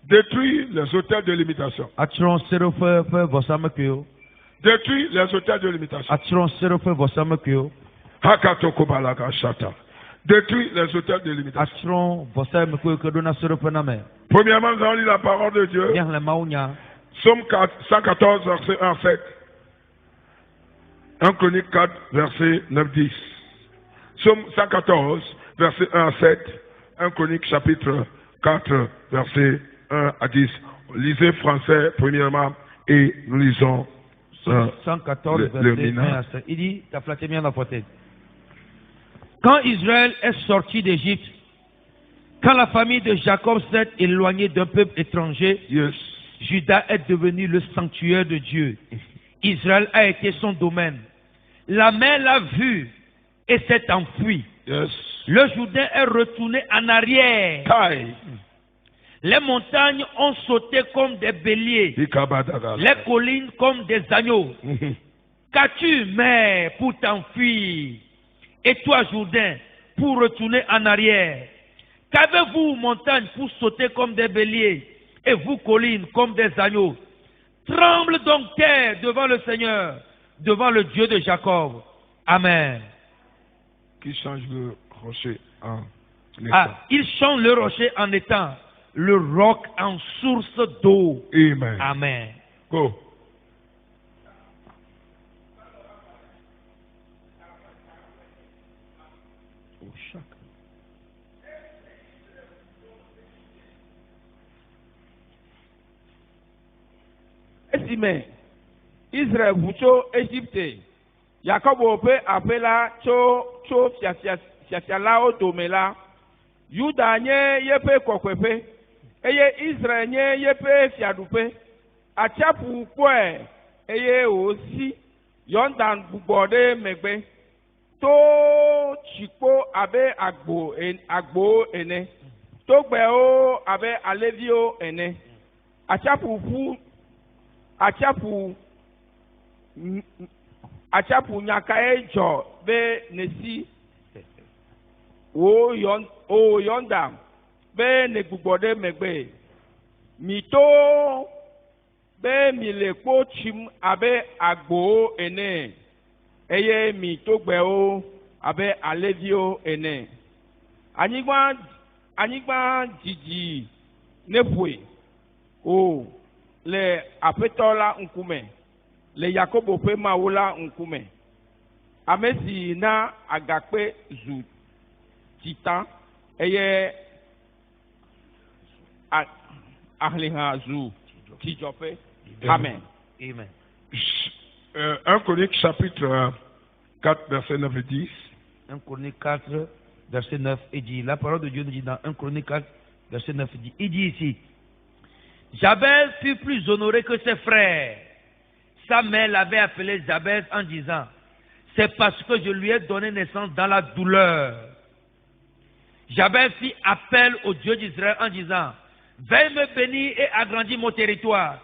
Détruis les autels de limitation. Détruis les autels de limitation. Détruis les autels de limitation. Premièrement, nous allons lire la parole de Dieu. Psaume 114, verset 1 à 7. 1 Chronique 4, verset 9-10. Psaume 114, verset 1 à 7. 1 Chronique chapitre 4, verset 1 à 10. Lisez français premièrement et nous lisons 114, verset 1 à 7. Il dit, t'as flatté bien la tête. Quand Israël est sorti d'Égypte, quand la famille de Jacob s'est éloignée d'un peuple étranger, Juda est devenu le sanctuaire de Dieu. Israël a été son domaine. La mer l'a vu et s'est enfuie. Le Jourdain est retourné en arrière. Les montagnes ont sauté comme des béliers. Les collines comme des agneaux. Qu'as-tu, mer, pour t'enfuir? Et toi, Jourdain, pour retourner en arrière? Qu'avez-vous, montagnes, pour sauter comme des béliers? Et vous, collines, comme des agneaux? Tremble donc terre devant le Seigneur, devant le Dieu de Jacob. Amen. Qui change le rocher en étang. Il change le rocher en étang, le roc en source d'eau. Amen. Amen. Go. Esime Israël vucho Égypte Yakobo pe apela cho fiafiala o domela Yuda nye yepe kokwepe eye Israël nye yepe fiadupe achapu kwe eye osi Yondan bubode megbe to chikpo abe agbo ene to gbe o abe alevio ene achapu nyakae jo be nesi o yonda be ne gbugbode megbe mito be mi le kpo chim abe agbo ene eye mi to gbe o abe alevio ene anyigba jiji nefue o le apetola nkume le Yakobo pe mawola nkume amesi na agakpe zu titan eye ahliha zu tijope. Amen. Amen. 1 Chronique chapitre 4 verset 9 et 10. 1 Chronique 4 verset 9 et 10. La parole de Dieu nous dit dans 1 Chronique 4 verset 9 et 10. Il dit ici: Jabez fut plus honoré que ses frères. Sa mère l'avait appelé Jabez en disant: c'est parce que je lui ai donné naissance dans la douleur. Jabez fit appel au Dieu d'Israël en disant: veuille me bénir et agrandir mon territoire.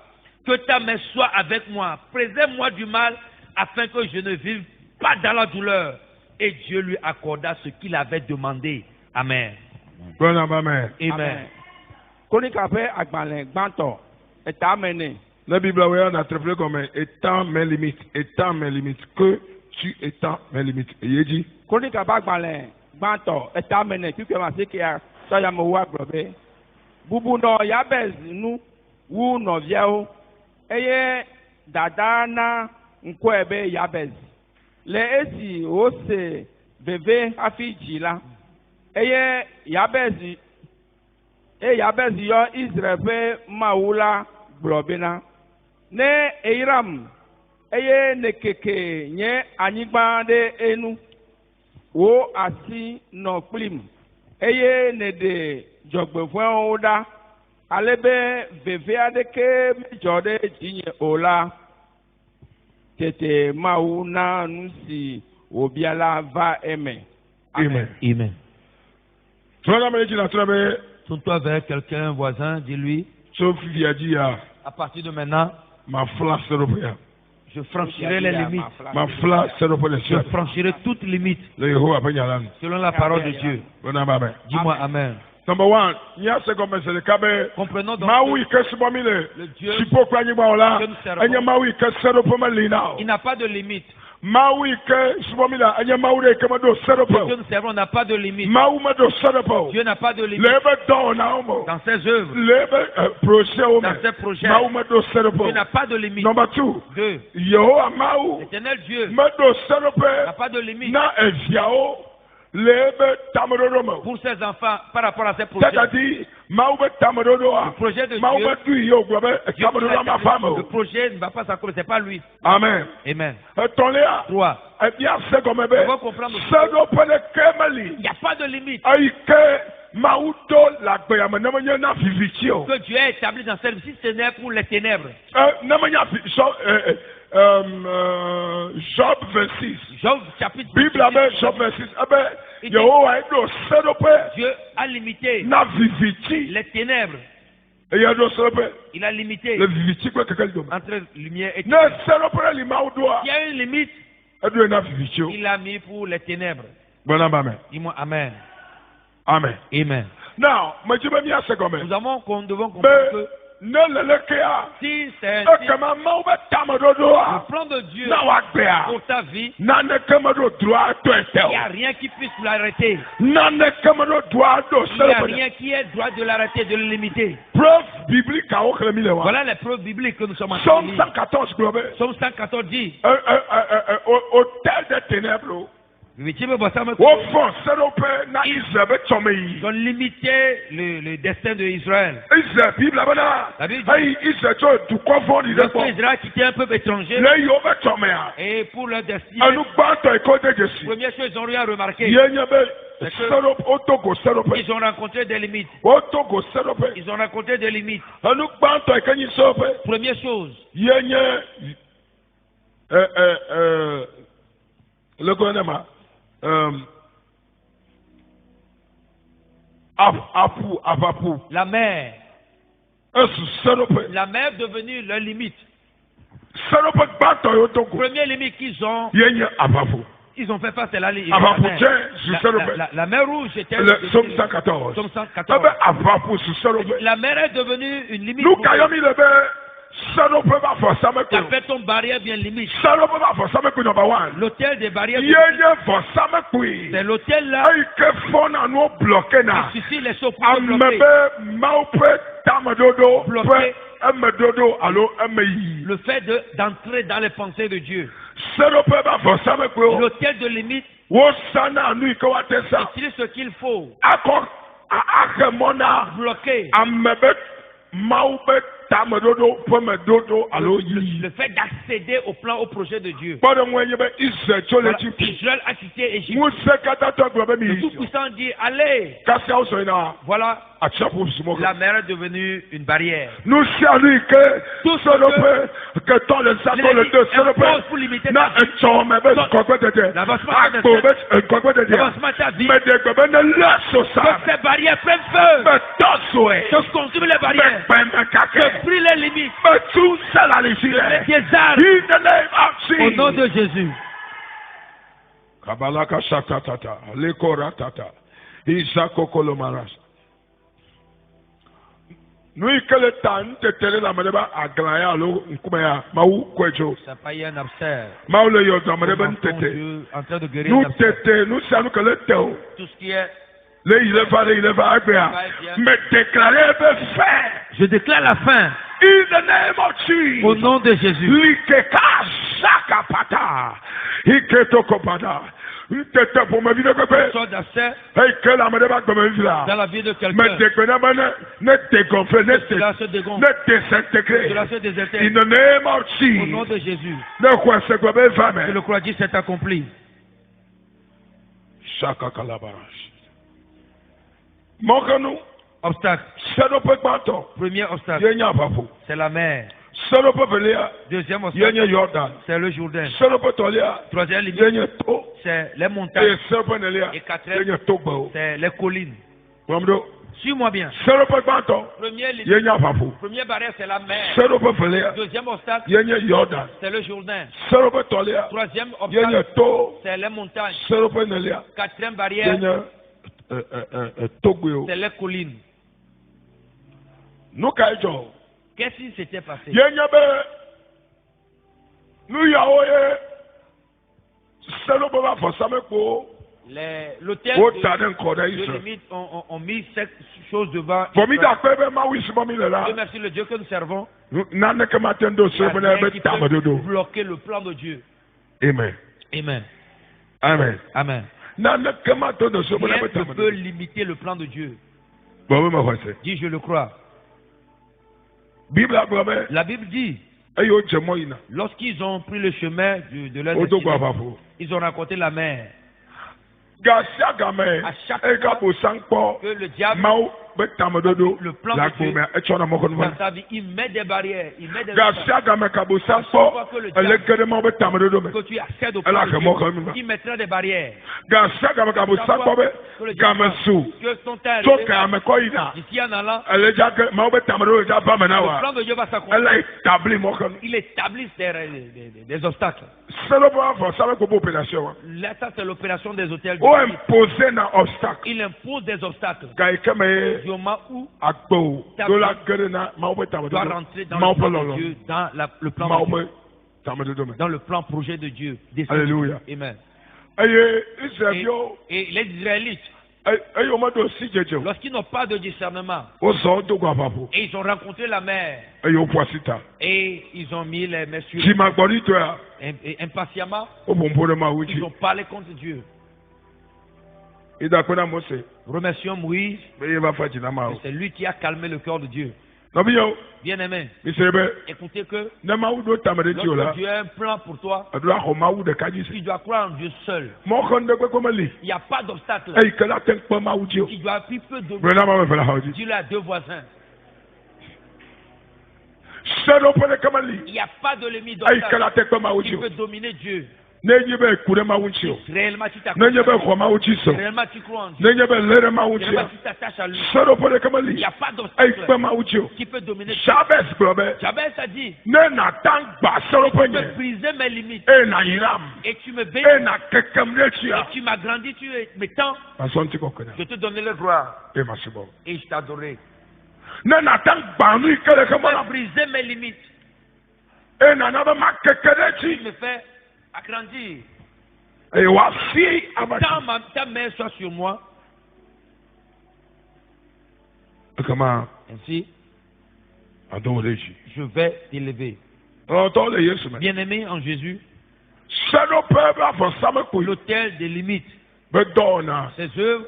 Que ta main soit avec moi. Préserve-moi du mal afin que je ne vive pas dans la douleur. Et Dieu lui accorda ce qu'il avait demandé. Amen. Bon amen. Amen. Konika pe agbale gbanto etamene La Bible on a traduit comme étant mes limites, que tu étends mes limites. Et il dit. Chronique abagbalẹ̀ gbàtọ̀ ẹ̀ta mẹ́nẹ̀ kíkẹ́ máa ṣe kí a sọ́yà mọ̀ wá gbọ̀bẹ́. Bubu nọ Yabez nu wu nọ̀viẹ́wò. Eye dada na nkwo ebe Yabez. Le esi ose veve hafi dzi la. Eye Yabez yɔ Israel ƒe Mawu la gblɔ bena. Ne Eiram eye ne keke nye anyigba ɖe enu. Wo asi nɔ kplim eye ne ɖe dzɔgbevɔ̃wo ɖa ale be veve aɖeke medzɔ ɖe dzinye o la tete Mawu na nu si wòbia la va eme. Amen. Amen. Tourne-toi vers quelqu'un voisin, dis-lui. Sauf il a dit à partir de maintenant, ma flamme s'est je franchirai les limites. Ma flamme s'est Je franchirai toutes limite. Selon la parole de Dieu. Dis-moi Amen. Number one, comprenons donc le Dieu il n'a pas de limite. Dieu nous servons n'a pas de limite. Dieu n'a pas de limite. Dans ses œuvres, dans ses projets, Dieu n'a pas de limite. Number two, l'Éternel Dieu n'a pas de limite. Pour ses enfants, par rapport à ses projets. C'est-à-dire, le projet de Dieu, le projet ne va pas s'accomplir, c'est pas lui. Amen. Amen. 3. On va comprendre. Il n'y a pas de limite. Que Dieu a établi dans cette vie, ce n'est pour les ténèbres. Job 26. Job chapitre 26. Bible Job 26. Dieu a limité les ténèbres. Il a limité entre lumière et ténèbres. Il y a une limite. Il l'a mis pour les ténèbres. Dis-moi Amen. Amen. Amen. Now, nous devons comprendre que si c'est le plan de Dieu pour ta vie, il n'y a rien qui puisse l'arrêter. Il n'y a rien qui ait droit de l'arrêter, de le limiter. Voilà les preuves bibliques que nous sommes en train de lire. Somme 114 dit hôtel des ténèbres. Ils ont limité le destin d'Israël. La Bible dit Israël a quitté un peuple étranger et pour leur destin, première chose ils ont rien remarqué. Ils ont rencontré des limites. Ils ont rencontré des limites. Première chose. La mer. La mer est devenue leur limite. Première limite qu'ils ont. Ils ont fait face à la mer rouge était Somme 114. La mer est devenue une limite. Tu as fait ton barrière bien limite. L'hôtel des barrières. C'est l'hôtel là. Qui suscite les choses pour bloquer. Le fait d'entrer dans les pensées de Dieu. L'hôtel de limite. Utilise ce qu'il faut. Bloquer. Le fait d'accéder au plan, au projet de Dieu. Voilà, Israël a quitté Égypte. Le Tout-Puissant dit allez. Voilà. La mer est devenue une barrière. Nous savons que tout ce que tant les accords les deux pour limiter l'avancement ta vie. Que ces barrières prennent feu. Que consument les barrières. Que brûlent les limites. Au nom de Jésus. Kabalaka shatatata, lekora tata, isako kolomaras. Nous y que le temps te télé la madeba à glaya lo nkumaya maou kwejo. Ça n'a pas eu un abcès. Maou le yo dans madeba Comment tete. Dieu en train de guérir Nous un abcès. tete, nous savons que le teo. Tout ce qui est. Le il va agréa. Mais déclarer veut faire. Je déclare la fin. In the name of Jesus. Au nom de Jésus. Likeka sakapata. Iketokopata. Tete pour ma vie de bébé. Sort d'abcès Hey, que la madeba comme une là. dans la vie de Mais quelqu'un. déclarer ne dégonfler, Cela se dégonfle. ne désintégrer. Cela se In désintègre. the name of Au nom Jesus. de Jésus. Ne quoi c'est quoi ben Je femme. le crois, Dieu s'est accompli. Chaka kalabarash. Mokanu. Obstacle. Sado pe kwanto. Premier obstacle, Yenya papo. c'est la mer. Sado pe velia. Deuxième obstacle, Yenya Jordan. c'est le Jourdain. Sado pe tolia. Troisième limite, Yenya to. c'est les Et montagnes. sado pe nelia. Et quatrième, Yenya to bao. c'est les collines. Wamdo. Suis-moi bien. Sado pe kwanto. Première limite, Yenya papo. première barrière, c'est la mer. Sado pe velia. Deuxième obstacle, Yenya Jordan. c'est le Jourdain. Sado pe tolia. Troisième Yenya obstacle, to. c'est les montagnes. Sado pe nelia. Quatrième barrière, Yenya togbeo. c'est les collines. Nous kaijo. Qu'est-ce qui s'était passé? Yenya be. Nous yaoye. Sado pe va forsame ko. L'hôtel O taden koda de iso. limite ont mis cette chose devant. Pour mi da pe be ma wisi mo mi le la. Dieu merci le Dieu que nous servons. Nane ke maten do Il y a so be rien be qui tama peut dodo. bloquer le plan de Dieu. Amen. Amen. Amen. Amen. Nane ke maten do so be Rien be ne tama peut dodo. limiter le plan de Dieu. Bon oui ma voice. Dis, je le crois. Bible a gobe. La Bible dit, Ayo jemo ina. lorsqu'ils ont pris le chemin de leur O do gwa destinée, papo. ils ont rencontré la mer. Gasia game. À chaque E ka fois bo sanpo. que le diable, Mau be tama dodo. Le plan La de Dieu. gome e chona mo kono. dans sa vie, il met des barrières, il met des Gasia game ka bo sanpo. Ele kere mo be tama dodo me. que tu accèdes au Elle plan a de que moi, quand même. Dieu. Il mettra des barrières. Gasia game ka bo sanpo be. Game su. Que ton temps To est ka me ko ina. d'ici en allant, Elle ja ke mau be tama dodo ja ba me na le wa. plan de Dieu va Elle s'accomplir. a établi mo kono. Il établit des obstacles. Selo bo afọ sabe ko bo opération wa. Là, ça, c'est l'opération des hôtels. O imposer na obstacle. Il impose des obstacles. Ga ikeme Du moment où agbo do la gere na ma o be tu tama dois dodo. rentrer dans Ma o le plan polo de lo. Dieu, dans le plan Ma o de Dieu, be tama dodo me. dans le plan projet de Dieu. Des Alléluia. Amen. Eye Israël yo Et les Israélites, eye o ma do si jeje. lorsqu'ils n'ont pas de discernement, O so do gwa papo. et ils ont rencontré la mer, Eye o poisita. et ils ont mis les mains sur Ti ma gbori to ya. et impatiemment, O bo mpo de ma wuchi. ils ont parlé contre Dieu. Ida ko na Mose. Remercions Moïse, Be ye ba fa jina ma o. c'est lui qui a calmé le cœur de Dieu. No bi yo. Bien-aimé, Mi sebe écoutez que na ma wu do tama de ti o la. lorsque Dieu a un plan pour toi, Adura ko ma wu de kaji si. tu dois croire en Dieu seul. Mo kon de ko ma li. Il n'y a pas d'obstacle Ey ke la ten ko ma wu ji o. qui doit plus peu dominer. Brother ma me fela haji. Dis-le à deux voisins. Selo pele kama li. Il n'y a pas de limite Ey ke d'obstacle la ten ko ma wu qui ji o. peut dominer Dieu. Ne nye be kure ma wu chi o. Réellement, tu Ne t'accroches. nye be ko ma wu chi so. Réellement, tu crois en Dieu. Ne nye be lere ma wu chi Réellement, o. tu t'attaches à lui. Selo pele kama Il li. n'y a pas Ey d'obstacle pe ma wu chi o. qui peut dominer Dieu. Jabez globe. Jabez a dit, Ne na tan gba selo tu peux penye. briser mes limites E na yiram. et tu me bénis E na kekem ne chi et ya. tu m'as grandi, tu me tends. Ason ti ko kena. Je te donnais le gloire E ma se bo. et je t'adorais. Ne na tan gba nu ikele Tu kama peux na. briser mes limites. E na na be ma keke ne Tu chi. me fais agrandir. E wa fi abachi. Ta main soit sur moi. Kama Ainsi, adon le ji. je vais t'élever. Ọ̀tọ̀ le Yesu me. Bien-aimé en Jésus, Sẹ́nu pẹ́ bá fọ sámẹ́ kò yí. l'autel des limites, Bẹ́ dọ̀ọ̀nà ses œuvres,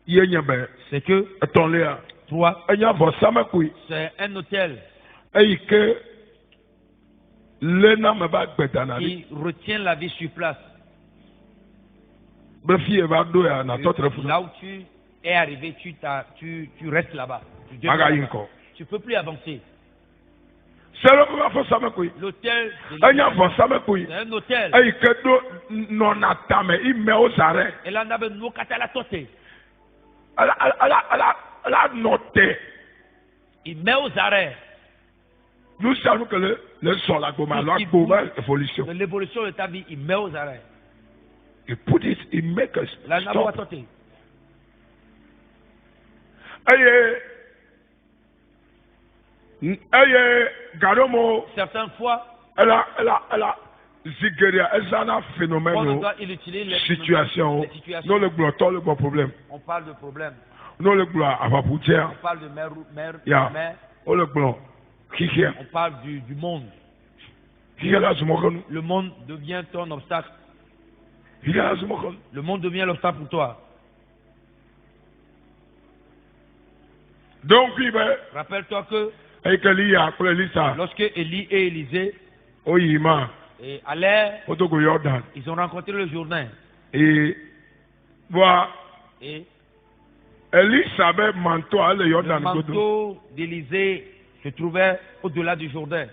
yé nyẹ bẹ́. c'est que Ẹ̀tọ́ lé a. toi, Ẹ̀yà fọ sámẹ́ kò yí. c'est un autel Ẹ̀yì ké lé náà mẹ́ bá gbẹ̀dà náà rí. qui retient la vie sur place. Bẹ́ fi yẹ bá dó yà nà tọ́ tẹ̀lé fún Là où tu es arrivé, tu restes là-bas. Tu demeures Aga yín là-bas. kọ. Tu ne peux plus avancer. Sẹ́nu pẹ́ bá fọ sámẹ́ kò yí. L'autel, des Ẹ̀yà limites, fọ sámẹ́ kò yí. c'est un autel. Ẹ̀yì ké dó nọ̀nà tàmẹ̀ ìmẹ̀ ó sàrẹ̀. Et là, on avait nous la tête. Ala nọ tẹ̀. Il met aux arrêts. Nous savons que le sol a gommé. Alors, gommé évolution. De l'évolution de ta vie, il met aux arrêts. He put it, he make us Là, on a stop. tête. Ẹ̀yẹ Eye garomo Certaines fois, ela zigeria ezana on phénomène doit utiliser les situation situations. non le gloto le bon problème On parle de problème. non le glo abaputia On parle de mère, ya mère. o le glo kikia On parle du monde. kikia la zumokonu Le monde devient ton obstacle. kikia la zumokonu Le monde devient l'obstacle pour toi. donc il va Rappelle-toi que ekeli ya kule lisa lorsque Élie et Élisée oyima allaient, otogo Jordan ils ont rencontré le Jourdain. et voilà Et Elisa be manto ale le Jordan godo manteau d'Élisée se trouvait au-delà du Jourdain.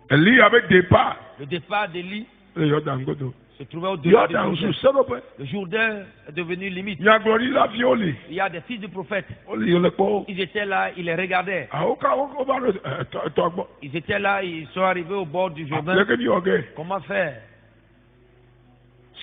Eli avait départ Le départ d'Élie le Jordan godo se trouvait au-delà du Jordan Jourdain. sous serope Le Jourdain est devenu limite. ya glori la violi Il y a des fils du prophète. oli yo le po Ils étaient là, ils les regardaient. aoka oko ba le to gbo Ils étaient là, ils sont arrivés au bord du Jourdain. le ke ni oge Comment faire?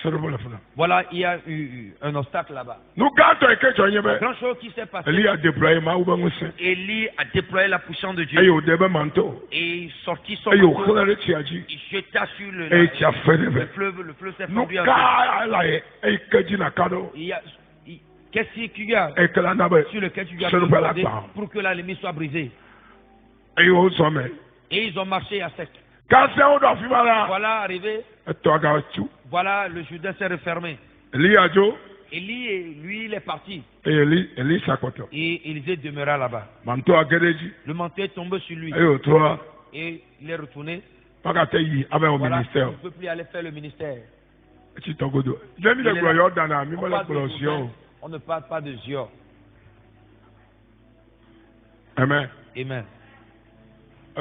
serope la funa Voilà, il y a eu un obstacle là-bas. nous gato e ke jonye be Grand chose qui s'est passé. Eli a déployé ma ou ben nguse Élie a déployé la puissance de Dieu ayo debe manto et sorti son ayo manteau. khole tiaji Il jeta sur e tia fere be le fleuve s'est nous fondu en deux. ka la e keji na kado Qu'est-ce qu'il y a e kala na be sur lequel tu lui as c'est le bel demandé accord. pour que la limite soit brisée? ayo some Et ils ont marché à sec. ka se o do fi bala Voilà arrivé, to ga tu voilà le Jourdain s'est refermé. Eli ajo Élie, lui, il est parti. et Eli sakoto Et Élisée demeura là-bas. manto agereji Le manteau est tombé sur lui. ayo to Et il est retourné. pakate yi abe au Voilà, il ministère ne peut plus aller faire le ministère. ti to godo je mi le Il est gbo là. Jordan na mi On mo le parle de gbo Jourdain, sio on ne parle pas de Zior. amen Amen.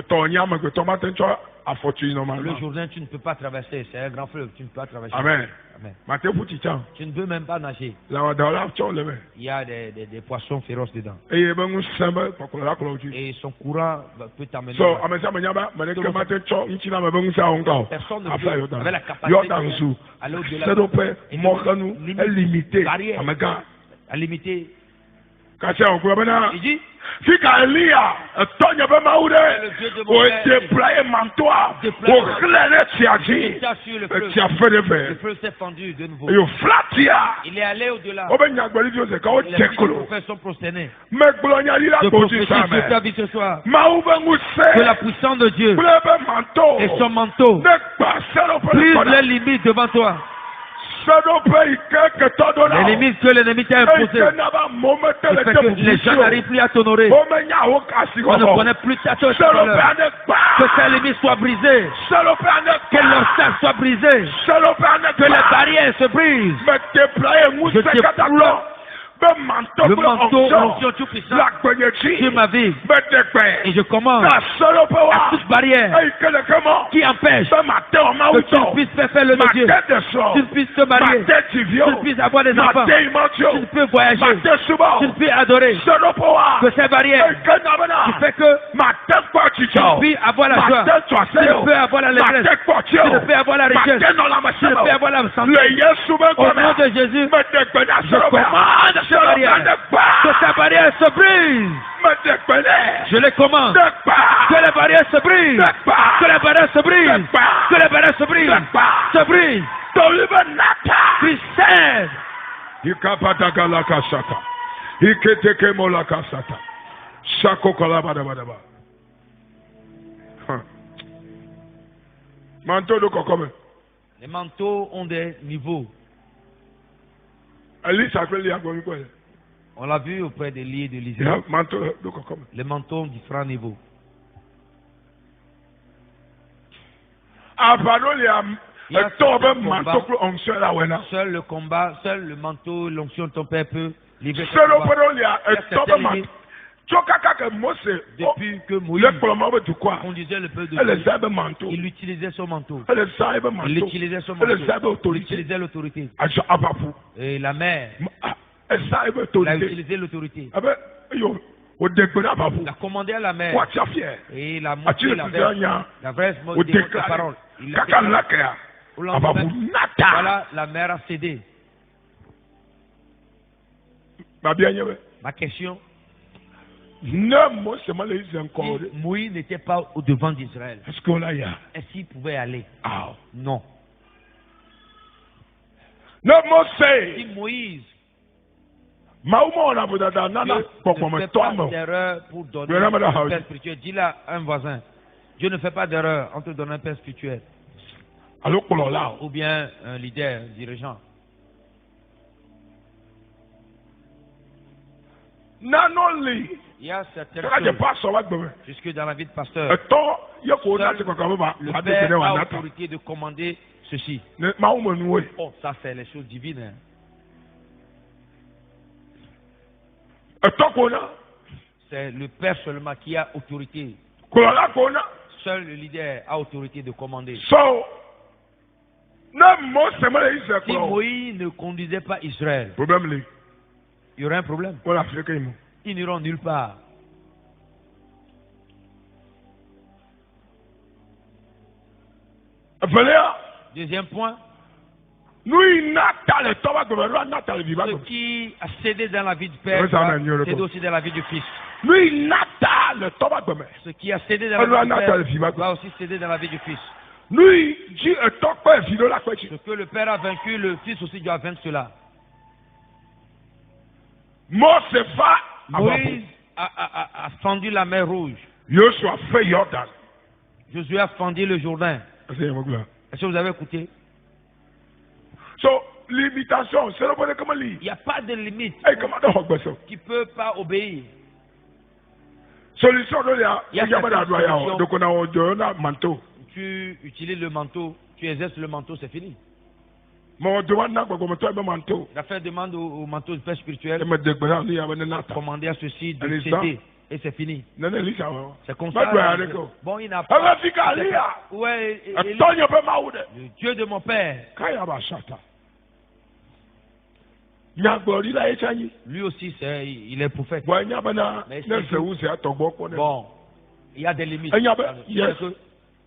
to nya ma gbe to ma ten cho afọtu no ma Le Jourdain, tu ne peux pas traverser. C'est un grand fleuve. Tu ne peux pas traverser. amen Amen. ma te puti chan Tu ne peux même pas nager. la wa da la cho le me Il y a des poissons féroces dedans. e be ngu sembe kokolo la kolo ju Et son courant peut t'amener. so là. amesa me nya ba me ne ke ma te cho nchi na me be ngu sa on ka Personne ne afla peut, Jordan avec la capacité Jordan su aller au-delà. se do pe mo kanu e limité Barrière. amega À limiter. ka se on ko be na Il dit, fika Elia tonya be ma ude le Dieu de mon o père, déployer mantoa Déploie- o chlere il tiaji était sur le fleuve. ti afere Le fe fleuve s'est fendu de nouveau. e o flatia Il est allé au-delà. o be nya gbali fi o se ka o Les fils du tekolo prophète sont prosternés. me gbolo nya lila Je ko prophétise ti sur ta same vie ce soir ma u be ngu que la se puissance de Dieu kule be manto et son manteau ne gba sero pe brise le les limites devant toi. sero pe ike ke to do la Les limites que l'ennemi t'a e imposées. ke na ba mo me Qui tele fait te que les gens n'arrivent plus à t'honorer. o me nya o ka si On ne ko connaît plus ta tête. sero pe Que ane gba ces limites soient brisées. sero pe ane Que gba l'obstacle soit brisé. sero pe ane Que les gba barrières se brisent. me déployer ngu Je se kata déploie ko be manto le pe manteau onction l'onction tout puissant la gbenye sur ti ma vie. me dekpe Et je commande na sero pe à wa toute barrière e ke le kemo qui empêche be ma te o ma que tu ne uto puisses faire le ma de Dieu. te de so Tu ne puisses te ma marier. te tivio Tu ne puisses avoir des ma enfants. te imotio Tu ne peux voyager. ma te subo Tu ne peux adorer. sero pe wa Que ces barrières e ke na bana qui fait que ma te kwa tu chicho ne peux avoir la ma joie. te Tu twaseo ne peux avoir la ma te détresse. kwa Tu ne peux avoir la ma richesse. te no la Tu ne peux masemo avoir la santé. le Yesu be Au kwa nom de Jésus, me dekpe na je sero pe commande ces sero pe barrières. ane gba Que ces barrières se brisent. me dekpe ne Je les commande. Que les barrières se brisent. Que les barrières se brisent. Que les barrières se brisent. Se brisent. Christelle. Ikapataka la kasata. Iketeke mola kasata. Shako kolabada badaba. Manteau de kokome. Les manteaux ont des niveaux. Ali s'appelle Yagomi quoi? On l'a vu auprès d'Élie et d'Élisée. Manteau de kokome. Les manteaux ont différents niveaux. Ah pardon il y a Il y a tombe certains manteau combats. on se la wena. Seul le combat, seul le manteau, l'onction de ton père peut livrer ton Seul combat. pardon il y a Il y a tombe certaines manteau. limites. Chokaka que Mose Depuis que Moïse le problème de quoi? conduisait le peuple de Elle Dieu, zabe manteau. il utilisait son manteau. Elle zabe manteau. Il utilisait son Elle manteau. zabe Il autorité. utilisait l'autorité. Aja abapu. Et la mère, Elle zabe il a autorité. utilisé l'autorité. Abe yo o dekpe na babu. Il a commandé à la mère. Wa tia fier. Et il a Ati montré le la tuza vraie, nya. la vraie O des déclaré. paroles. Il a Kaka déclaré. lakea. Au lendemain, Ababu nata. voilà, la mère a cédé. Ba bien yewe. Ma question, Moïse n'était pas au devant d'Israël. Est-ce qu'on l'a ya? Est-ce qu'il pouvait aller? Ah. Non. Ne Mose. Si Moïse Maoumo na budada Dieu nana ne pokpome fait toi pas mo. d'erreur pour donner Dieu n'a pas un de père spirituel. Dis là à un voisin. Dieu ne fait pas d'erreur en te donnant un père spirituel. Allo kolo la. Ou bien un leader, un dirigeant. Nanoli. Il y a certaines Quand je choses, passe sur votre bébé. jusque dans la vie de pasteur, Eto yoko na seul se kokabo ba le ba de père wa a nata. autorité de commander ceci. Ne maoumo nuwe. Oh, ça c'est les choses divines. Hein. Eto kona. C'est le père seulement qui a autorité. Kolo la kona. Seul le leader a autorité de commander. So ne Mose mele ise Si ko. Moïse ne conduisait pas Israël, Problème li. il y aurait un problème. Voilà fait que mo. Ils n'iront nulle part. Velia. Deuxième point, Nous nata le toba gouvernement nata le viva. ce qui a cédé dans la vie du père, Oui, ça m'a ignoré, cédé quoi. aussi dans la vie du fils. Nous nata le toba gouvernement. Ce qui a cédé dans On doit la vie du n'attendre le père vivant. va aussi céder dans la vie du fils. Nous dit eto ko vido la ko chi. Ce que le père a vaincu, le fils aussi doit vaincre cela. Mose va Moïse a fendu la mer rouge. Joshua fait Jordan. Josué a fendu le Jourdain. C'est un peu. Est-ce que vous avez écouté? So, limitation, c'est le bon comment lire. Il n'y a pas de limite Hey, comment de hogbeso? qui ne peut pas obéir. Solution de là, Il y a il y a pas certaines d'adroit. solutions. Donc on a manteau. Tu utilises le manteau, tu exerces le manteau, c'est fini. Mais on demande n'a pas comme toi un manteau. L'affaire demande au manteau du père Et spirituel me déclarer il y a un de nata. commander à ceci, de Allez, céder. Et c'est fini. Non non, lisa. C'est comme Pas ça. droit avec eux. Bon, il n'a Ah, va pas. fica ali. Ouais, Antonio pe maude. le Dieu de mon père, Kaya ba shata. Nyagbori la echanyi. lui aussi, il est prophète. Bon, nyabana, Mais ne c'est se où c'est à ton bon. Bon, il y a des limites. Il y a yes.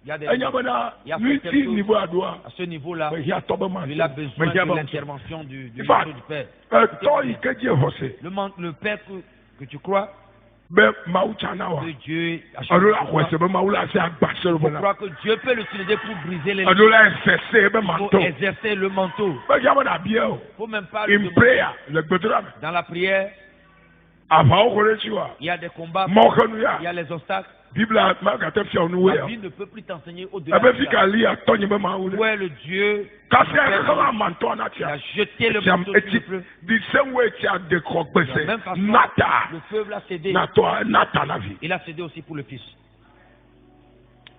Il y a des limites. Nyabana, Il y a lui certaines ti choses. niveau adroit. À ce niveau-là, Mais il y a ton bon. il a besoin de l'intervention du Il va. manteau du père. Toi, il que Dieu vossé. Le père que tu crois, Ben mauchana wa. que Dieu a Ado la choisi. kwese be maula se agbase le Je bona. crois que Dieu peut l'utiliser pour briser les Ado la sese be Il faut manto. exercer le manteau. Be ya na bia o. Il ne faut même pas le In demander. prayer, le bedra. Dans la prière, Ava o kore chiwa. il y a des combats, Mokanu il y ya. a les obstacles. Bible ma ka te fia onu La ya. vie ne peut plus t'enseigner au-delà Abe de fi ça. ka li atonyi be maule. Où est le Dieu Kasi e ko ma manto na qui a tia. jeté le Tiam manteau sur le eti feu? the same way tia de krok De la bese. même façon, Nata. le feu l'a cédé. Na to nata na vie. Il a cédé aussi pour le fils.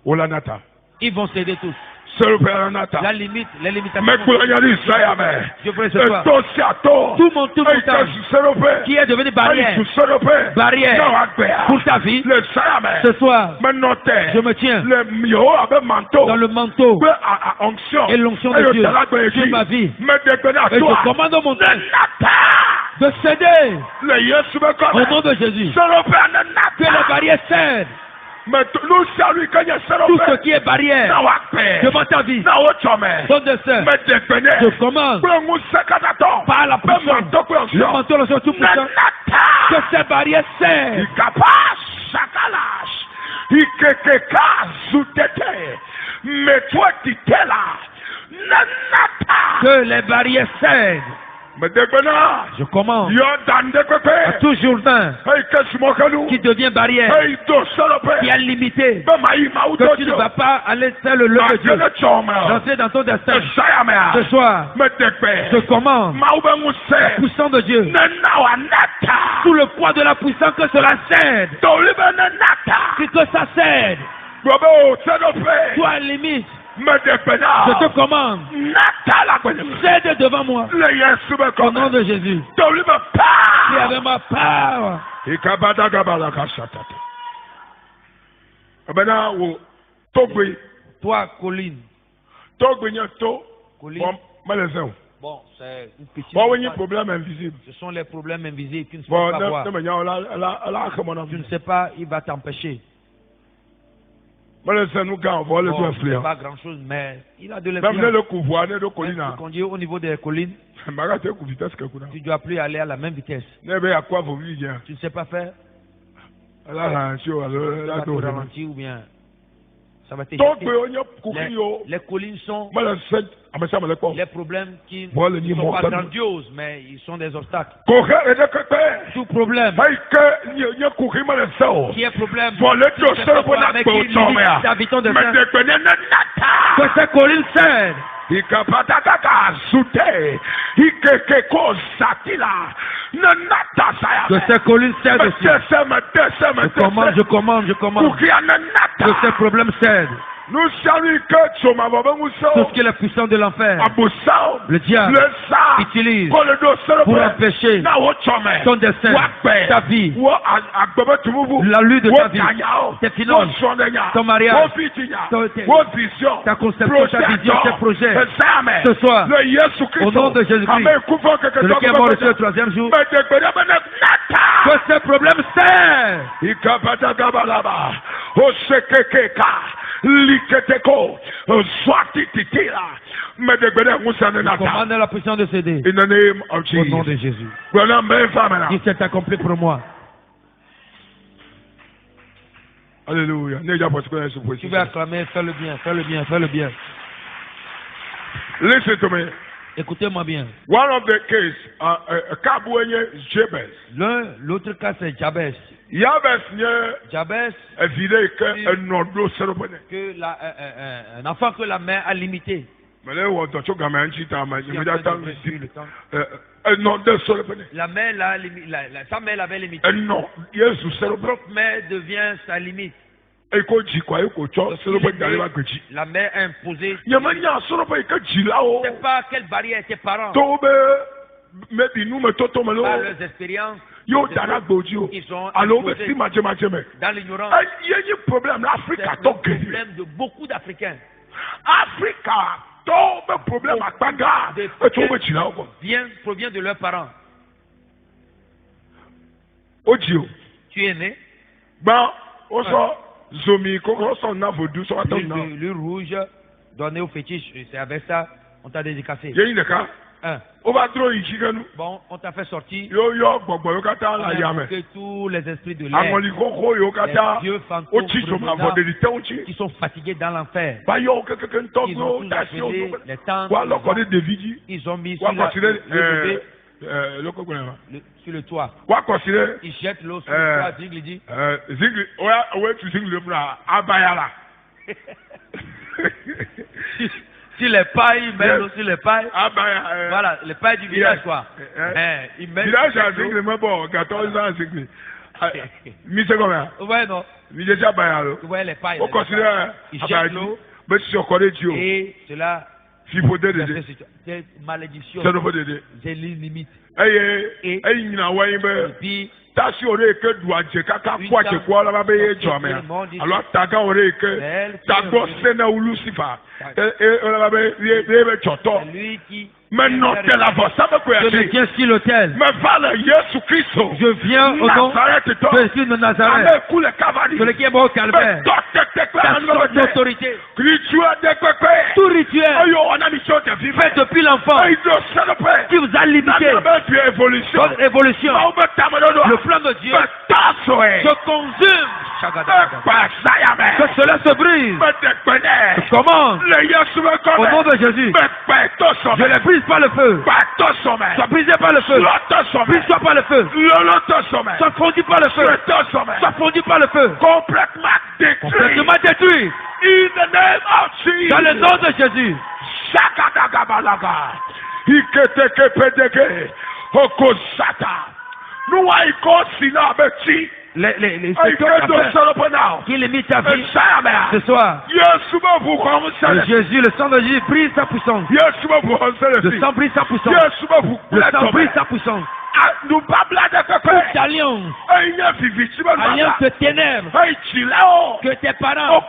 Ola nata. Ils vont céder tous. Seul père nata. La limite, les limitations. Me kula nya di saya me. Je prie ce soir. Eto si ato. Tout mon montage qui est devenu barrière Barrière pour ta vie. Le saya Ce soir, me note. je me tiens Le yo abe manto. dans le manteau Be a onction. et l'onction de Dieu sur ma vie. Me dekona Et je toi. commande au montagne Le nata. de céder Le yesu be au comme. nom de Jésus. Seul père Que les nata. barrières cèdent. Me nous salue quand il seul Tout ce père. qui est barrière Na wa pe. devant ta vie, Na wo chome. ton destin, Me dekone. je commande Prenons sakatato. par la Be puissance, manto le onction. manteau de tout puissant, Nata. que ces barrières cèdent. Ikapa shakalash. Ikekeka zutete. Metwa titela. Nanata. Que les barrières cèdent. Me dekona. Je commande Yo dande à kwekwe. tout Jourdain Hey kesimokalu. qui devient barrière, Hey do solope. qui est limité, Be mai mauto. que tu ne vas pas aller faire le lever de Dieu, choma. d'entrer dans ton destin. Sayamea. Ce soir, Me dekpe. je commande Maube muse. puissant de Dieu, Nana wa nata. sous le poids de la puissance, que cela cède, Dolibe nata. que ça cède. Bobo solope. Toi, limite, Me dekpena. je te commande, Nata la kwene. cède devant moi, Le yesu be au nom comme. de Jésus. Dolibe Qui pa. avait ma part. Ikabada gabala kashatata. Abena wo togbe. Toi, Colline. Togbe nya to. Colline. Bon, malaisan. Bon, c'est une petite. Bon, oui, problème invisible. Ce sont les problèmes invisibles qui ne se Bon, peuvent pas voir. ne me nya la comment Tu ne sais pas, il va t'empêcher. malaisan nous ga on le Bon, doit c'est fléau. pas grand chose, mais il a de Même l'influence. le couvoir ne do Même colina. si conduire au niveau des collines, Mbaga te ku vitesse que kuna. tu ne dois plus aller à la même vitesse. Ne be akwa vo bi bien. Tu ne sais pas faire. ralenti ou bien ça va te Donc, jeter. Les collines sont les problèmes qui ne sont pas grandioses, mais ils sont des obstacles. Tout problème qui est problème, mais qui limite l'habitant de que ces collines cèdent. Que ces collines cèdent aussi. Je commande. Que ces problèmes cèdent. Nous savons que tout ce qui est la puissance de l'enfer, le diable utilise pour empêcher ton destin, ta vie, la lutte de ta vie, tes finances, ton mariage, ta conception, ta vision, tes projets. Ce soir, au nom de Jésus-Christ, celui qui est mort le troisième jour, que ces problèmes cessent. Commande la puissance de céder. In the name of Au nom de Jesus. Jésus. Alléluia. Il s'est accompli pour moi. Tu veux acclamer, fais-le bien, fais-le bien, fais-le bien. Listen to me. Écoutez-moi bien. One of the case, Kabouenye Jabez. L'autre cas, c'est Jabez. Jabez, un enfant que la mère a limité. La mère sa mère l'avait limité. Sa propre mère devient sa limite. La mère a imposé. C'est pas quelle barrière tes parents. Par leurs expériences. Ils sont dans l'ignorance. C'est le problème de beaucoup d'Africains. Provient de leurs parents. Tu es né. Le rouge donné au fétiche, c'est avec ça on t'a dédicacé. Bon, on t'a fait sortir. Que tous les esprits de l'air, les vieux fantômes qui sont fatigués dans l'enfer, ils ont tous appelé les temps, ils ont mis sur sur le toit. Ils jettent l'eau sur le toit. Zingli dit. Si les pailles, ils mettent aussi les pailles. Voilà, les pailles du village, quoi. Ils mettent. Ouais, non. Ouais, les pailles. Ils jettent l'eau. Et cela. Cette malédiction. J'ai les limites. Et puis. Tasi ore ke duadze kaka kwache kwa la babe ye jome alors taga ore ke tago sena Lucifer la babe ye choto maintenant de la voix ça me quoi je viens sur l'autel mais voilà Jésus Christ je viens au nom de Jésus de Nazareth celui qui est mort au calvaire ta autorité tout rituel fait depuis l'enfant qui vous a limité votre évolution le plan de Dieu se consume que cela se brise je commande au nom de Jésus je les brise par le feu sois brisé par le feu brise-toi par le feu sois fondu par le feu sois fondu par le feu complètement détruit in the name of Jesus dans le nom de Jésus les qui limitent ta vie ce soir. Jésus, le sang de Jésus brise sa puissance. Le sang brise sa puissance. Le sang brise sa puissance. Toute alliance de ténèbres que tes parents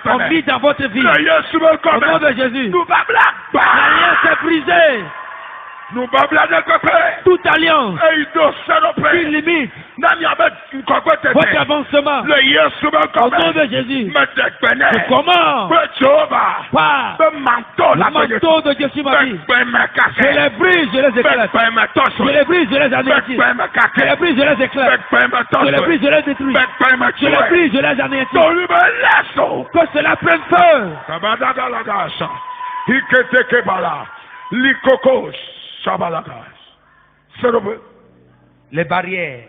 ont mis dans votre vie. Au nom de Jésus, l'alliance est brisée. Nous babla de côté. toute alliance Et il doit qui s'adopter. limite Nani avec une cocotte. votre avancement. Le Yesu ben Au comme. nom de Jésus. Me dépeine. Je commence Que Jehovah. par Me manteau le la manteau de Dieu sur ma vie. Je les brise, je les éclate. Je les brise, je les anéantis. Je les brise, je les éclate. Je les brise, je les détruis. Je les brise, je les anéantis. Que cela prenne feu. Kabadagalagasha. Iketekebala. Likokos. Shabalagas. Serobe. Les barrières.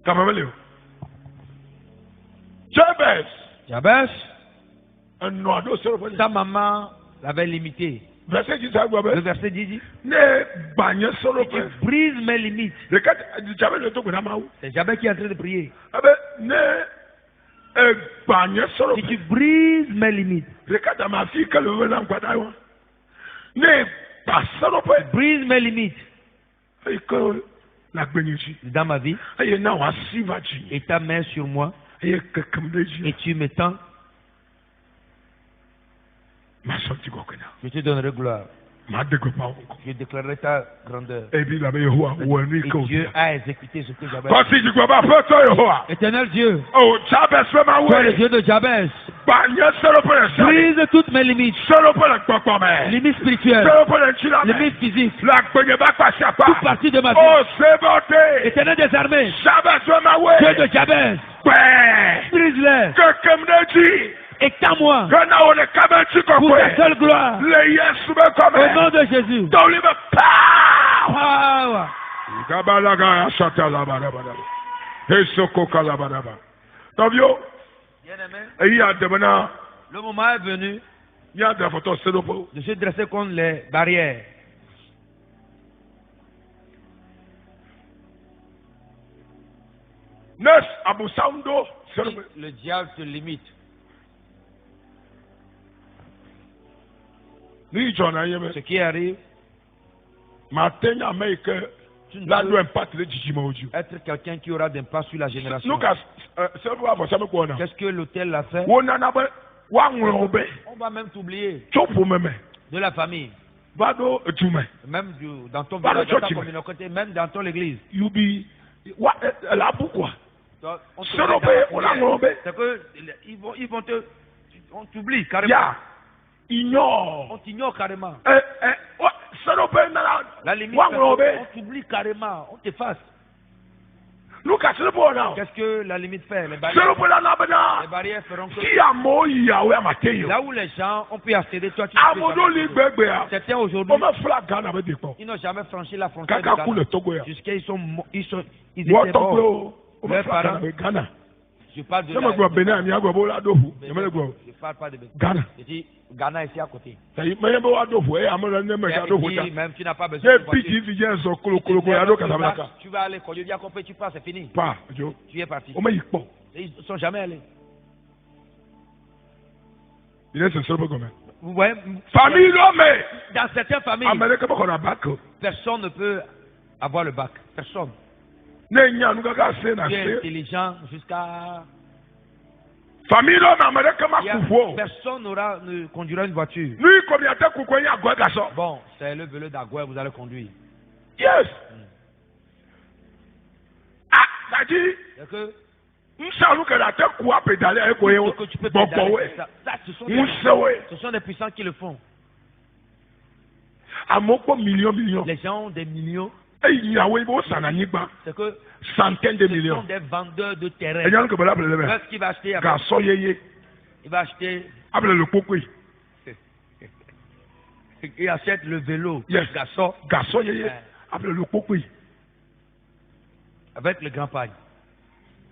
Kamamelio. Jabez. Jabez, Un noyau serobe. sa maman l'avait limité. Verset 10 à Le Jabez. verset 10 dit, Ne bagne tu serobe. brises mes limites. Le cas Jabez le togo namaou. C'est Jabez qui est en train de prier. Abe ne bagne Si serobe. tu brises mes limites, Le cas de ma fille que le veut l'enquadrer. Ne pas serobe. brise mes limites Et que la bénédiction. dans ma vie Et non, assis va-tu. et ta main sur moi Et que comme des yeux. et tu me tends, Ma sortie kokena. je te donnerai gloire. Ma découpant. Je déclarerai ta grandeur. Et puis la Yehowa, ou un Et Dieu Dieu. a exécuté ce que Jabez Quand si tu crois pas, fais toi Yehowa. Éternel Dieu, Oh, Jabez, fais ma toi le way. Dieu de Jabez, Bagne seul pour le salut. brise toutes mes limites, Seul pour le papa. limites spirituelles, Seul pour le chila. limites physiques, La cogne va passer à toute part. partie de ma vie. Oh, c'est beauté. Éternel des armées, Jabez, fais ma way. Dieu de Jabez, Ouais. brise-les Que comme de dit. et tends-moi Que n'a on le camétu pour kokwe. ta seule gloire. Le Yesu me Au comme. nom de Jésus. Dans le power. Power. Gabalaga ashata labarabara. Esoko kalabaraba. Tabio, Bien-aimé, il y a des maintenant, le moment est venu il y a des photos sédopo. de se dresser contre les barrières. Nes abusando sédopo. Le diable te limite. Ni jona yeme. Ce qui arrive, Matenya meike tu ne la peux do impact le jijima oju. être quelqu'un qui aura d'impact sur la génération. Lucas sédopo avo same ko na. Qu'est-ce que l'hôtel a fait? Wona na be wa nglobe. On va même t'oublier Chopo meme. de la famille, Vado etume. même dans ton Bah, village, le dans ta church, communauté, même dans ton église. You be wa la pourquoi? Donc, on te Sédopo, met dans la on a prière. nglobe. C'est que ils vont te, on t'oublie carrément. Ya. Ignore. On t'ignore carrément. Sédopo na La limite, wa c'est nglobe. que on t'oublie carrément, on t'efface. Lucas sédopo na. Qu'est-ce que la limite fait? Les barrières, Sédopo la na les bena. barrières feront que Qui a moyi yawe amateyo. là où les gens ont pu accéder, toi tu ne peux Amodo jamais li accéder. gbegbe ya. Certains aujourd'hui, O ma fla Ghana be dekpo. ils n'ont jamais franchi la frontière de Kaka ku Ghana. le Togo ya. Jusqu'à ils Wo étaient to morts. pe o. O ma Leurs fla Ghana parents, be Ghana. je parle de Sama gbo Benin mi agbo bo la dofu. Mais E me le gbo. je parle pas de Bénin. Ghana. Je dis Ghana ici à côté. Tayi me ye bo wa dofu e amara ne me Et ka il dofu dit, ta. même tu n'as pas besoin Je de piti voiture. fi je so kolo ya do ka sabaka. Tu vas aller, quand je dis à compris, tu pars, c'est fini. Pa jo. Tu es parti. O ma yipo. Et ils ne sont jamais allés. Il est seul comme. Vous voyez, Famille l'homme. dans certaines familles, Amerika ba ko na back. personne ne peut avoir le bac. Personne. Ne nya nu kaka se na Tu es se. intelligent jusqu'à... Famille l'homme Amerika ma Il y a- kufo. Personne ne conduira une voiture. Lui comme ya ta kukwe ya gwa ga so. Bon, c'est le vélo d'Agoué, vous allez conduire. Yes. Ah, ça dit, C'est que Nsalu que la tête quoi pédaler avec quoi ce que tu peux pédaler, ça, ce sont des puissants qui le font. À mon quoi millions. Les gens ont des millions. Et il y a oui bon ça n'a ni pas C'est que centaines de ce sont millions. des vendeurs de Et terrain. il y a que bala bala bala. Qu'est-ce qu'il va acheter après? Garçon yé. Il va acheter, Appelle le kokwe. il achète le vélo, Yes. le garçon, Garçon yé. Appelle le kokwe. avec le grand pagne.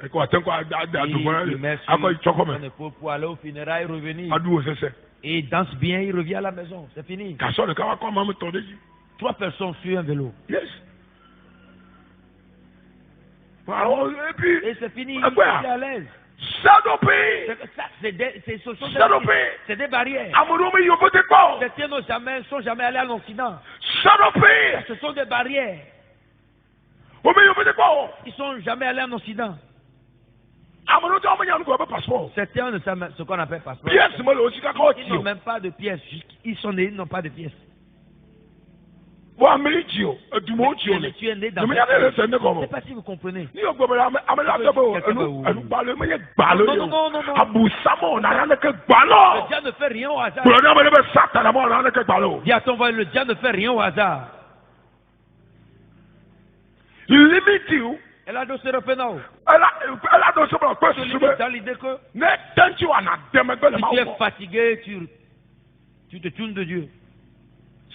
Et quoi attends quoi à Il met sur à quoi il choque son épaule pour aller au funérailles et revenir. à d'où c'est. Et il danse bien, il revient à la maison. C'est fini. Garçon le kawa comment me tourner. 3 personnes sur un vélo. Yes. Alors et puis Et c'est fini. Ah, Il ouais. est à l'aise. ça doit payer. Ça, ce sont Salopé. c'est des barrières. Amoureux mais yo peut pas. Certains ne sont jamais allés à l'Occident. Ça doit payer. Ce sont des barrières. O mais yo peut pas. Ils ne sont jamais allés en Occident. amanoto amanya ngo ba passeport. Certains ne savent même ce qu'on appelle passeport. Pièce mo lo sika ko Ils n'ont même pas de pièces. Ils sont nés, ils n'ont pas de pièces. Wa amerijio, edumo Tu es né dans c'est pas si vous comprenez. Ni ogbo amela dobo enu balo me gbalo. Non. Abu samo na na ke gbalo. Le diable ne fait rien au hasard. Pour na me be Satan mo na ke gbalo. Dis à ton voisin, le diable ne fait rien au hasard. Il limite you. Elle a dossé le pénal. Elle a dans ce bloc. Tu limites dans l'idée que si tu es fatigué, tu te tournes de Dieu.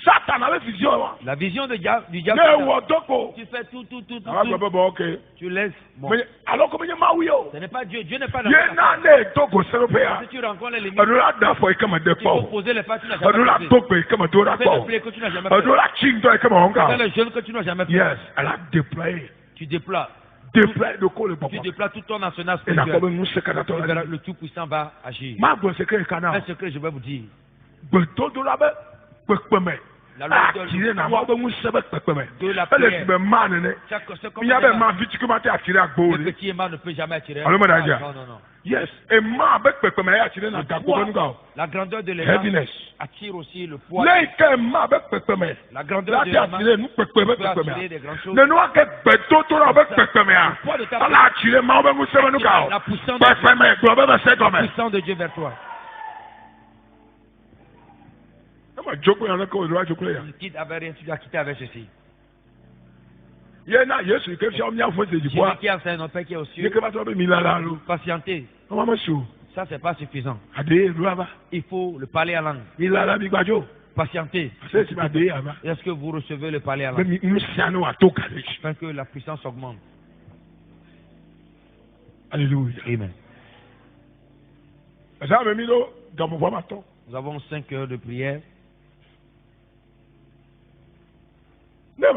Satan avait vision. La vision du diable. Tu fais tout. Tu laisses. Bon. Mais alors comment ce n'est pas Dieu. Dieu n'est pas dans la si tu rencontres les limites, il faut poser les pas que tu n'as jamais posé. Fais le play que tu n'as jamais fait. Fais le jeûne que tu n'as jamais fait. Yes, elle a déployé. Tu déploies. Tu déploies tout ton arsenal spirituel. Le Tout-Puissant va agir. Un secret, je vais vous dire. La loi de la prière. Le petit aimant ne peut jamais attirer. Non. Yes. La grandeur de l'aimant attire aussi le poids. La grandeur de l'aimant peut attirer des grandes choses. La puissance de Dieu vers toi. Tu quittes avec rien, tu dois quitter avec ceci. Jésus qui a fait notre Père qui est aux cieux. Patienter. Ça, c'est pas suffisant. Il faut le parler en langue. Patienter. Est-ce que vous recevez le parler en langue? Afin que la puissance augmente. Alléluia. Amen. Nous avons 5 heures de prière. Tu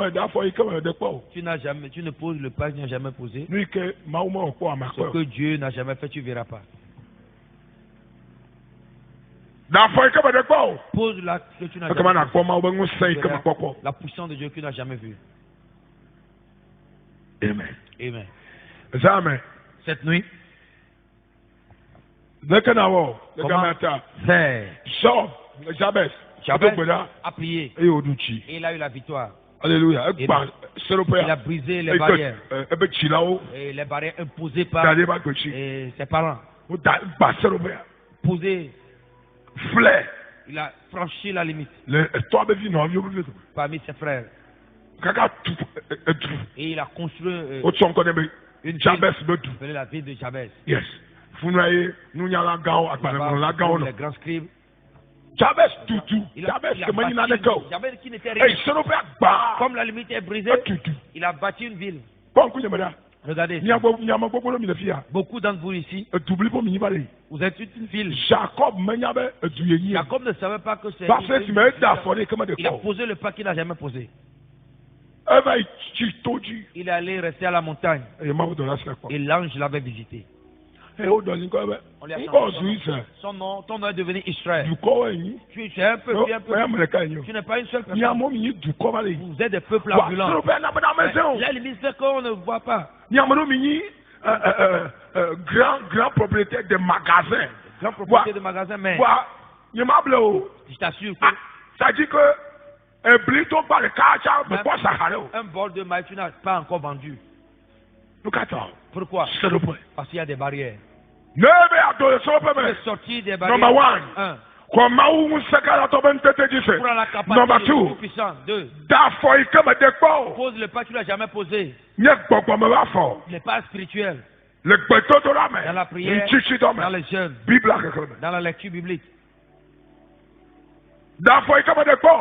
ne poses le pas que tu n'as jamais posé. Ce que Dieu n'a jamais fait, tu ne verras pas. Pose l'acte que tu n'as jamais fait. La puissance de Dieu que tu n'as jamais vue. Amen. Cette nuit, comment faire? Jabez a prié et il a eu la victoire. Alléluia. Il a brisé les barrières. Et les barrières imposées par ses parents. Posé. Il a franchi la limite. Parmi ses frères. Et il a construit une ville, la ville de Jabez. Yes. Les grands scribes. Jabez tout. Jabez qui n'était rien. Comme la limite est brisée, il a bâti une ville. Regardez. Beaucoup d'entre vous ici, vous êtes une ville. Jacob ne savait pas que c'est. Il a posé le pas qu'il n'a jamais posé. Il est allé rester à la montagne. Et l'ange l'avait visité. On lui a changé son nom. Ton nom est devenu Israël. Tu es un peuple, tu n'es pas une seule personne. Vous êtes des peuples ambulants. La limite, c'est qu'on ne voit pas. Grand propriétaire de magasin. Grand propriétaire de magasin, mais je t'assure que ça dit que un bol de maïs, tu n'as pas encore vendu. Pourquoi? Parce qu'il y a des barrières. Tu es sorti des barrières. Number 1. Pour la capacité puissante. 2. Pose le pas que tu n'as jamais posé. Le pas spirituel. Dans la prière, dans les jeûnes, dans la lecture biblique.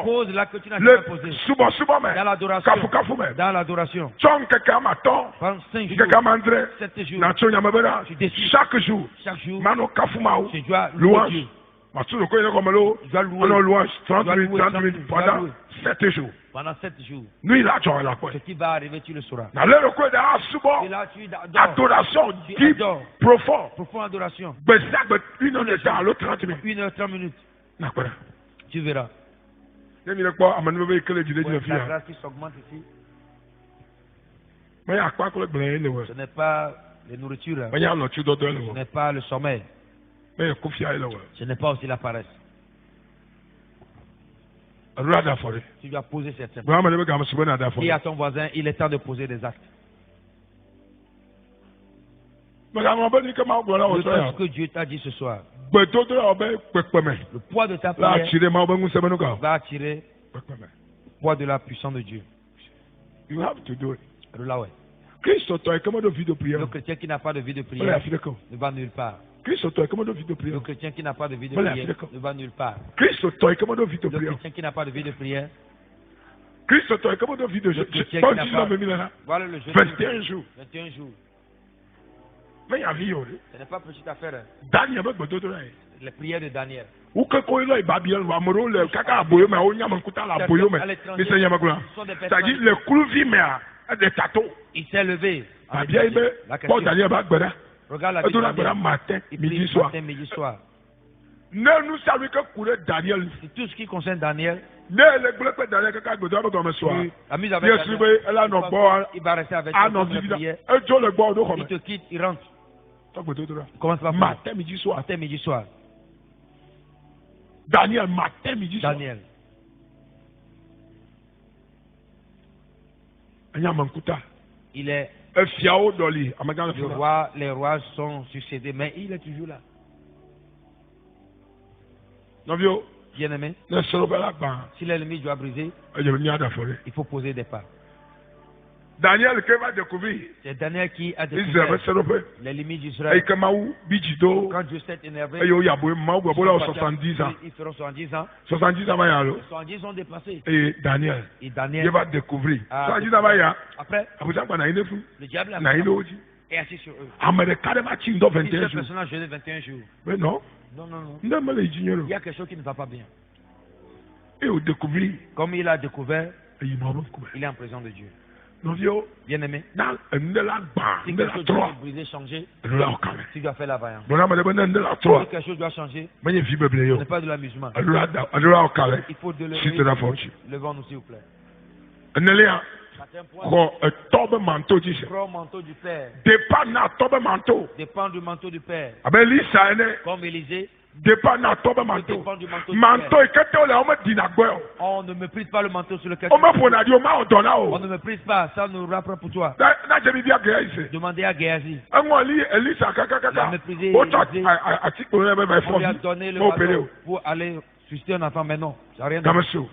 Pose là que tu n'as jamais posé. Dans l'adoration. Dans l'adoration. Pendant 5 jours, 7 jours, tu décides. Chaque jour, tu dois louer Dieu. Tu dois louer 30 minutes pendant 7 jours. Pendant 7 jours. Ce qui va arriver, tu le sauras. Et là, tu adoration deep, profond. Profonde adoration. 1 heure 30 minutes. Tu verras. La grâce qui s'augmente ici. Ce n'est pas les nourritures, Mais il y a un autre chose ce n'est pas le sommeil, mais il y a Kofi Aïe là, ouais. ce n'est pas aussi la paresse. Roi d'affaires. Tu dois poser cette Mais on m'a dit que je suis bon à Dis à d'affaires. ton voisin, il est temps de poser des actes. Mais on m'a dit que ma voilà au Le soir. ce que Dieu t'a dit ce soir. Beto de la baie, pekpeme. Le poids de ta Là, prière tiré ma bengu semenuka. va attirer Pekpeme. le poids de la puissance de Dieu. You have to do it. Là, ouais. Christ toi, comment de vie de prière? Le chrétien qui n'a pas de vie de Voilà, prière Afrique. ne va nulle part. Christ toi, comment de vie de Le prière? chrétien qui n'a pas de vie de Voilà, prière d'accord. ne va nulle part. Christ toi, comment de vie de Le prière? chrétien qui n'a pas de vie de prière, Christ toi, comment de vie de le chrétien Pas qui n'a 10 ans, pas... mais là. Voilà le jeûne. 21 jours. 21 jours. Mais il y a vie, Ce n'est pas petite affaire. Hein. Daniel, avec Beto de là. Les prières de Daniel. Ou que quoi il a Babylone, ou Amoro, le caca à Boyo, mais on y a mon couteau à Boyo, mais c'est un Yamakula. C'est-à-dire, le clouvi, mais des tâteaux. Il s'est levé. Ah bien, La Paul question. Daniel Bagbera. Regarde la Et vie tout de là, Daniel. matin, Il midi, prie soir. matin, midi, soir. Ne nous savons que couler Daniel. C'est tout ce qui concerne Daniel. Ne le bloc que Daniel, que Beto, comme soir. La mise avec Bien sûr, elle a nos bords. il va rester avec Ah toi non, comme la évidemment. prière. Et Joe le bord, donc, Il te quitte, il rentre. comme Commence par matin, midi, soir. matin, midi, soir. Daniel, matin, midi, soir. Daniel. Nyamankuta. Il est Un fiao d'Oli. Amagan le le fou. roi, les rois sont succédés, mais il est toujours là. Non, vieux. Bien-aimé, Ne se repère là, ben. si l'ennemi doit briser, Je vais venir à la forêt. il faut poser des pas. Daniel, que va découvrir? C'est Daniel qui a Israël, découvert se repère. les limites Et d'Israël. que Maou, Bijido. Quand Dieu s'est énervé, Et il y a beau, Maou, ils Bola, sont partis 70 ans. ils feront 70 ans. 70 ans, va y aller. 70 ont dépassé. Et Daniel, Et il Daniel, va découvrir. Ah, 70 ans, va y aller. après, Après ça, on a une fou. le diable On a une autre. est assis sur eux. Américain, il va tirer dans Si 21 ce jours. personnage jeûne 21 jours. Mais non, Non, non, non. non, mais les ignorants. Il y a quelque chose qui ne va pas bien. Et au découvrir, Comme il a découvert, et il m'a découvert. il est en présence de Dieu. Non, vieux. Bien-aimé, Dans un de la barre, si de quelque la chose doit 3. se briser, changer, De la au tu dois faire la vaillance. Bon, là, madame, de la Si 3. quelque chose doit changer, Mais il y a une vie bébé. ce n'est pas de l'amusement. Alors, au calais. Il faut de Si tu l'as fauché. Levons-nous, s'il vous plaît. Nelia, Certains points, ko tobe manteau dit ça. prends le manteau du Père. Dépend na tobe manteau. Dépend du manteau du Père. Abe lisa ene. Comme Élisée, Dépend na tobe manteau. dépend du manteau du Manteau Père. ikete ole o me dinagbe o. On ne méprise pas le manteau sur lequel O me pona di o ma odona on o. ne méprise pas, ça nous rapproche pour toi. Na je bi bia ge ise. Demandez à Géasi. Enwo li Elisa kaka Il a kaka. méprisé O ta Élisée. ati ko le be On lui a fo. donné le Mo pele bateau o. pour aller susciter un enfant, mais non, ça n'a rien de Damaso.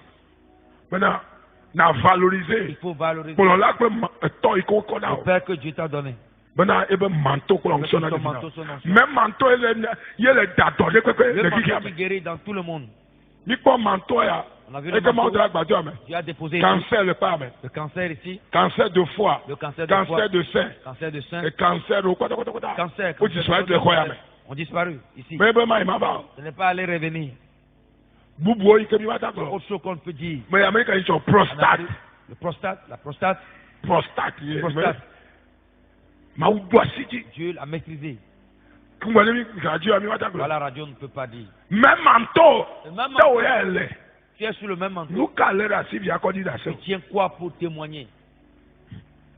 Maintenant, na Il valoriser. faut valoriser Pour la que to iko ko na le o. Père que Dieu t'a donné. Maintenant, ebe manteau ko on sona Son di. manteau, son onction. Même manteau il est dato de pepe Le le manteau kiki. qui guérit dans tout le monde. Mi ko manteau ya. On a vu Et le comment on manteau. doit battre mais Dieu a déposé ici. cancer le pas mais Le cancer ici, cancer de foie, le cancer de foie, cancer de sein, cancer de sein, et cancer au quoi cancer, Où tu sois de quoi mais ont disparu ici. mais ben mai maba. Ce n'est pas aller revenir. Bubu yi kemi mata ko. Autre chose qu'on peut dire. Mais Américain ils sont En prostate, Afrique, le prostate, la prostate, prostate. prostate. Ma ou boisiti. Dieu l'a maîtrisé. Kumba mi radio mi mata ko. Voilà, la radio ne peut pas dire. Même manteau. Le même Ta manteau, o ele. tu es sur le même manteau. Nous caler la cible ya ko di da Tu so. tiens quoi pour témoigner?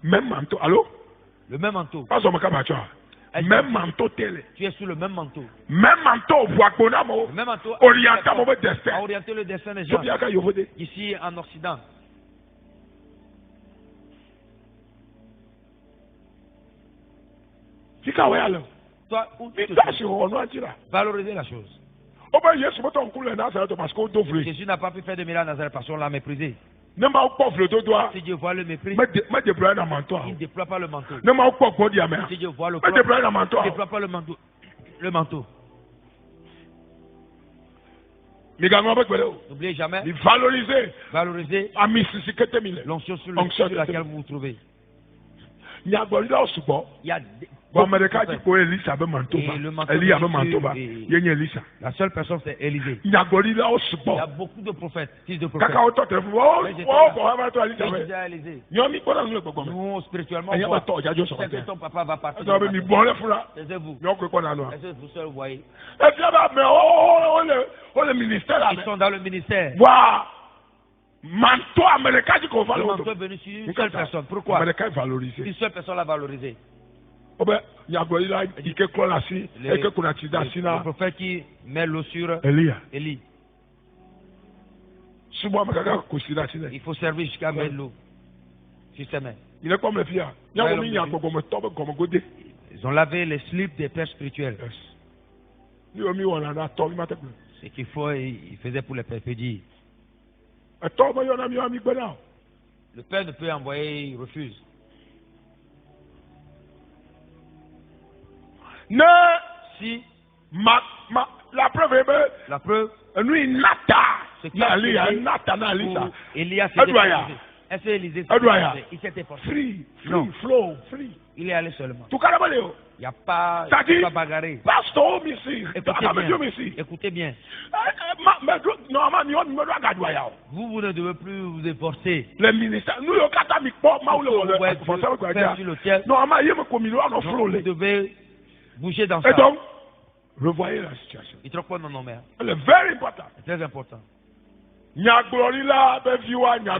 Même manteau. Allô? Le même manteau. Pas so maka bacha. Même manteau télé. Tu es sur le même manteau. Même manteau voix bonamo. Le même manteau Orientant mon a destin. orienté le destin des gens. So bien ka yo vode. Ici en Occident. Fika wa alors. Toi, où tu te Ita trouves? si ho no atira. Valoriser la chose. O ba Yesu moto nkule na sa to parce qu'on t'offre. Jésus n'a pas pu faire de miracles à Nazareth parce qu'on l'a méprisé. Ne ma pas le doigt. Si Dieu voit le mépris, Me déployer dans manteau. il ne déploie pas le manteau. Ne ma pas quoi dire mais. Si Dieu voit le Me corps, déployer dans manteau. il ne déploie pas le manteau. Le manteau. Mi ga ngombe kwele o. N'oubliez jamais, Mi valoriser valoriser a mi sisi kete mi le. l'onction sur Onction laquelle vous vous trouvez. Ni agbori la osubo. Il y a Bon America dit ko Elisa be manteau Et le ba. manteau Eli abe de manteau ba. Jésus et- Yenye Elisa. La seule personne, c'est Élisée. Ni agbori la Il y osubo. a beaucoup de prophètes, fils de prophètes. Kaka o to te fu. Oh, Mais j'étais oh, là. ko ha ba to Elisa Et be. disait à Élisée, Nyomi ko na nle gbogbo me. nous, spirituellement, Il y a voit. pas de jajo so C'est que ba. ton papa va partir. Ça be mi bon le fura. Taisez-vous. Nyo ko na no. Est-ce que vous seul voyez? Et puis là mais oh le ministère là. Ils sont dans le ministère. Wa manteau américain dit qu'on Le valorise. manteau est venu sur une seule personne. Pourquoi? Américain valorisé. Une seule personne l'a valorisé. Le prophète qui met l'eau sur Élie. Il faut servir jusqu'à mettre l'eau sur ses mains. Il est comme les filles. Ils ont lavé les slips des pères spirituels. Ce qu'il faut, il faisait pour les pères. Il dit, le père ne peut envoyer, il refuse. Si la preuve, c'est que Élie il s'était forcé. Free, flow. Il est allé seulement. Il n'y a pas bagarré. Écoutez bien. Vous ne devez plus vous efforcer. Les ministères, nous, vous devez bouger dans ça. Et donc, revoyez la situation. Il trouve pas dans nos mères. C'est very important. C'est très important. Les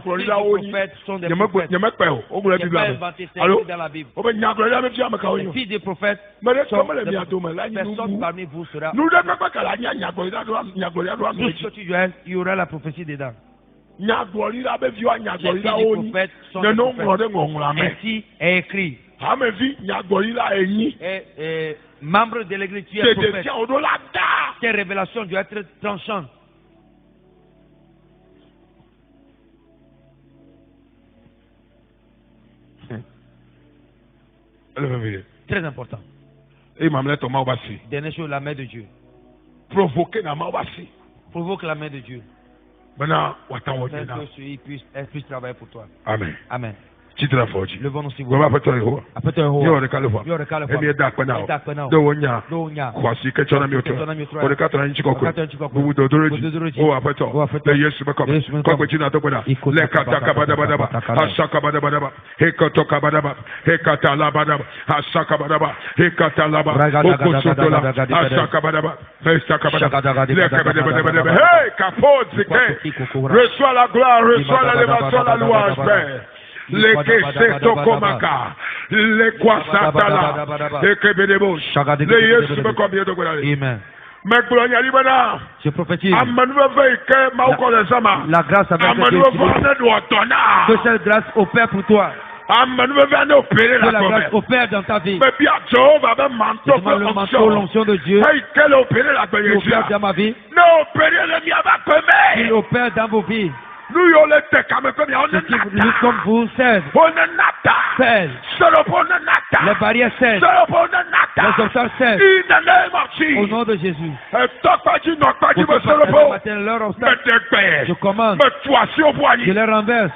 prophètes sont des prophètes. Il n'y a pas inventé ça dans la Bible. Les fils des prophètes sont des prophètes. Personne parmi vous sera. Tout ce que tu diras, il y aura la prophétie dedans. Les fils des prophètes sont des prophètes. Ainsi est écrit. Et membre de l'église, tu es prophète. Tes révélations doivent être tranchantes. Très important. Dernière chose, la main de Dieu. Provoque la main de Dieu. Il puisse travailler pour toi. Amen. Amen. Levons-nous si vous voulez. Reçois la gloire, reçois l'élévation, la louange, Père. Les Kesetomaka, les Kwasatala, les Kebedebo, les Yesu combien de Gola. Amen. Je prophétise. La grâce avec que cette grâce opère pour toi. Que la grâce opère dans ta vie. Le manteau, l'onction de Dieu. Il opère dans ma vie. Il opère dans vos vies. Nous comme vous cèdent. Les barrières cèdent. Les obstacles cèdent. Au nom de Jésus. Leur obstacle. Je commande. Je les renverse.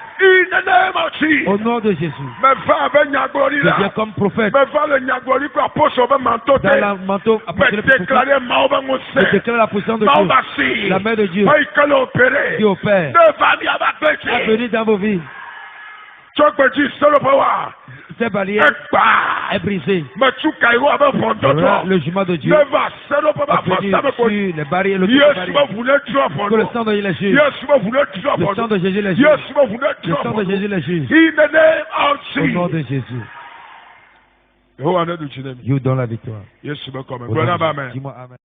Au nom de Jésus. Je viens comme prophète. Dans le manteau. Je déclare la position de Dieu. La main de Dieu. Qui opère. Venez dans vos vies. Cette barrière est brisée. Le jugement de Dieu sur les barrières, le sang de Jésus les juge. Le sang de Jésus les juge. Le sang de Jésus les juge. Au nom de Jésus. You donne la victoire. Dis-moi amen.